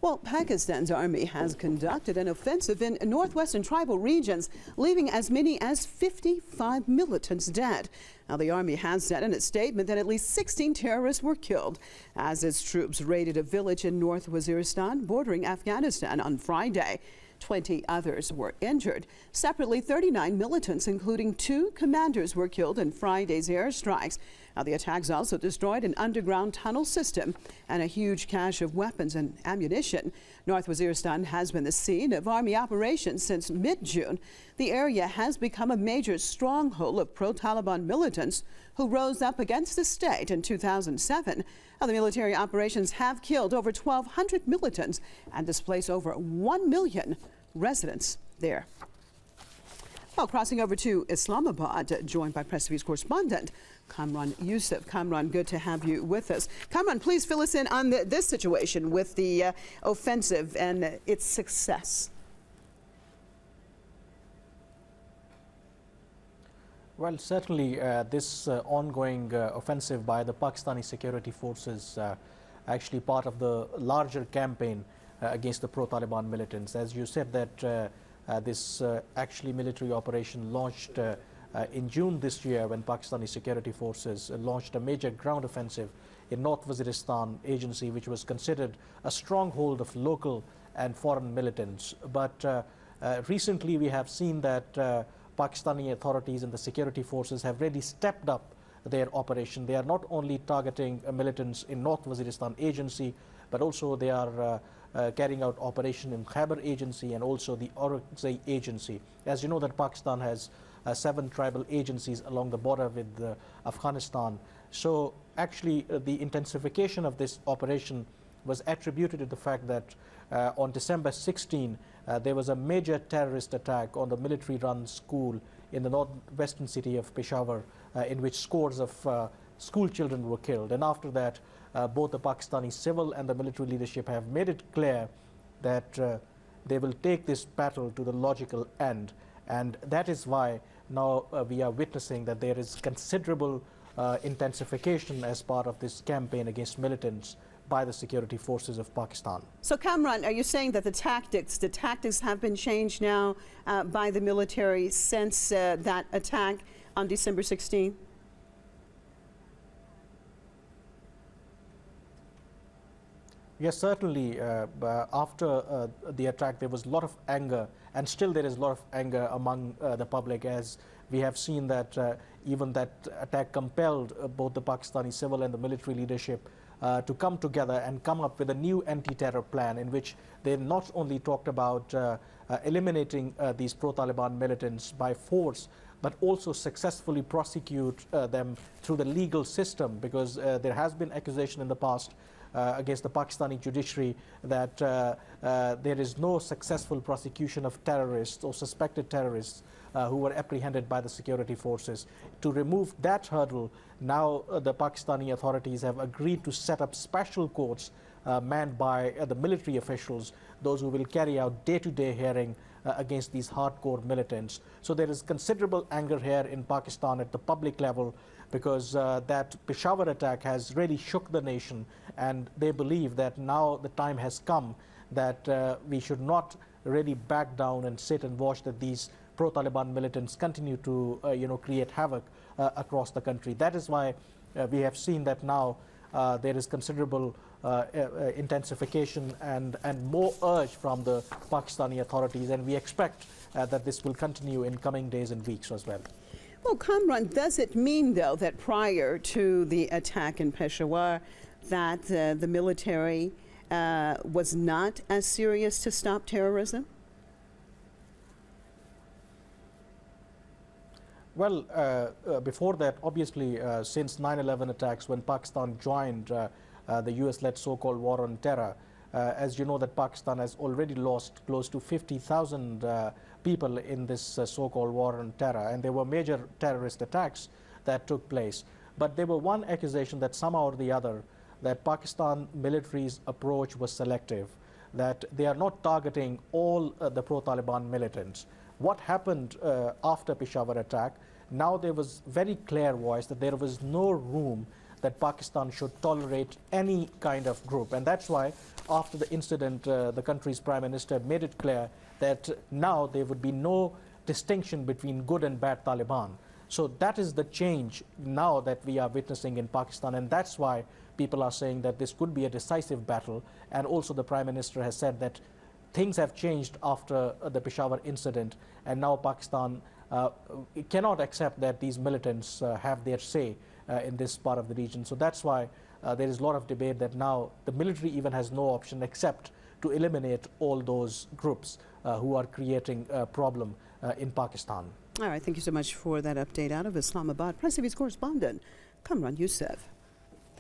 Well, Pakistan's army has conducted an offensive in northwestern tribal regions, leaving as many as 55 militants dead. Now, the army has said in a statement that at least 16 terrorists were killed as its troops raided a village in North Waziristan bordering Afghanistan on Friday. 20 others were injured. Separately, 39 militants, including 2 commanders, were killed in Friday's airstrikes. Now, the attacks also destroyed an underground tunnel system and a huge cache of weapons and ammunition. North Waziristan has been the scene of army operations since mid-June. The area has become a major stronghold of pro-Taliban militants who rose up against the state in 2007. Now, the military operations have killed over 1,200 militants and displaced over 1 million residents there. Well, crossing over to Islamabad, joined by Press TV's correspondent Kamran Yusuf. Kamran, good to have you with us. Kamran, please fill us in on this situation with the offensive and its success. Well, certainly this ongoing offensive by the Pakistani security forces actually part of the larger campaign against the pro-Taliban militants. As you said, that this actually military operation launched in June this year when Pakistani security forces launched a major ground offensive in North Waziristan agency, which was considered a stronghold of local and foreign militants. But recently we have seen that Pakistani authorities and the security forces have really stepped up their operation. They are not only targeting militants in North Waziristan agency, but also they are carrying out operation in Khyber agency and also the Orakzai agency. As you know, that Pakistan has 7 tribal agencies along the border with Afghanistan. So actually the intensification of this operation was attributed to the fact that on December 16 there was a major terrorist attack on the military-run school in the northwestern city of Peshawar in which scores of school children were killed. And after that, both the Pakistani civil and the military leadership have made it clear that they will take this battle to the logical end. And that is why now we are witnessing that there is considerable intensification as part of this campaign against militants by the security forces of Pakistan. So, Kamran, are you saying that the tactics have been changed now by the military since that attack on December 16? Yes, certainly. After the attack, there was a lot of anger, and still there is a lot of anger among the public, as we have seen that even that attack compelled both the Pakistani civil and the military leadership to come together and come up with a new anti-terror plan in which they not only talked about eliminating these pro-Taliban militants by force, but also successfully prosecute them through the legal system, because there has been accusation in the past against the Pakistani judiciary that there is no successful prosecution of terrorists or suspected terrorists who were apprehended by the security forces. To remove that hurdle, now the Pakistani authorities have agreed to set up special courts manned by the military officials, those who will carry out day-to-day hearing against these hardcore militants. So there is considerable anger here in Pakistan at the public level, because that Peshawar attack has really shook the nation, and they believe that now the time has come that we should not really back down and sit and watch that these pro-Taliban militants continue to create havoc across the country. That is why we have seen that now there is considerable intensification and more urge from the Pakistani authorities, and we expect that this will continue in coming days and weeks as well. Well, Kamran, does it mean, though, that prior to the attack in Peshawar, that the military was not as serious to stop terrorism? Well, before that, obviously, since 9/11 attacks, when Pakistan joined the US-led so-called war on terror, as you know, that Pakistan has already lost close to 50,000 people in this so-called war on terror, and there were major terrorist attacks that took place. But there were one accusation that somehow or the other that Pakistan military's approach was selective, that they are not targeting all the pro-Taliban militants. What happened after Peshawar attack, now there was very clear voice that there was no room that Pakistan should tolerate any kind of group. And that's why, after the incident, the country's Prime Minister made it clear that now there would be no distinction between good and bad Taliban. So that is the change now that we are witnessing in Pakistan, and that's why people are saying that this could be a decisive battle. And also the Prime Minister has said that things have changed after the Peshawar incident, and now Pakistan cannot accept that these militants have their say in this part of the region. So that's why there is a lot of debate that now the military even has no option except to eliminate all those groups who are creating a problem in Pakistan. All right, thank you so much for that update out of Islamabad. Press TV's correspondent, Kamran Youssef.